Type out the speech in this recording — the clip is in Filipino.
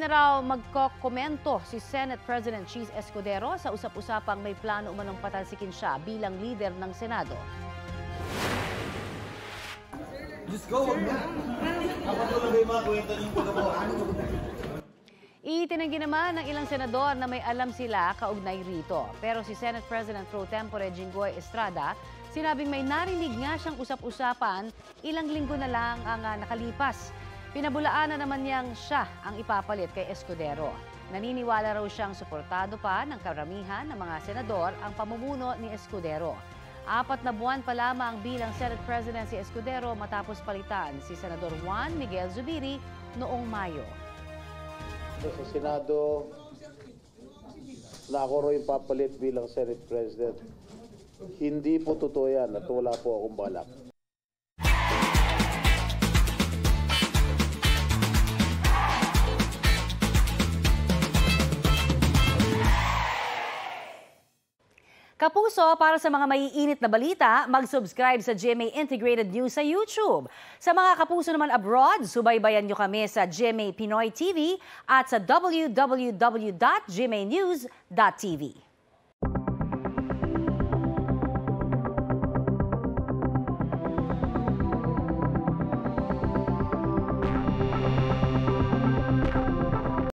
na raw magkokomento si Senate President Cheese Escudero sa usap-usapang may plano umanong patalsikin siya bilang leader ng Senado. Just go, wag na. Kapag talaga yung mga kwento niyong pagkabawa. Itinanggi naman ng ilang senador na may alam sila kaugnay rito. Pero si Senate President Pro Tempore Jinggoy Estrada, sinabing may narinig nga siyang usap-usapan, ilang linggo na lang ang nakalipas. Pinabulaan na naman niyang siya ang ipapalit kay Escudero. Naniniwala raw siyang suportado pa ng karamihan ng mga senador ang pamumuno ni Escudero. 4 na buwan pa lamang bilang Senate President si Escudero matapos palitan si Senador Juan Miguel Zubiri noong Mayo. Sa Senado, na ako rin papalit bilang Senate President. Hindi po totoo yan at wala po akong balak. Kapuso, para sa mga maiinit na balita, mag-subscribe sa GMA Integrated News sa YouTube. Sa mga kapuso naman abroad, subaybayan nyo kami sa GMA Pinoy TV at sa www.gmanews.tv.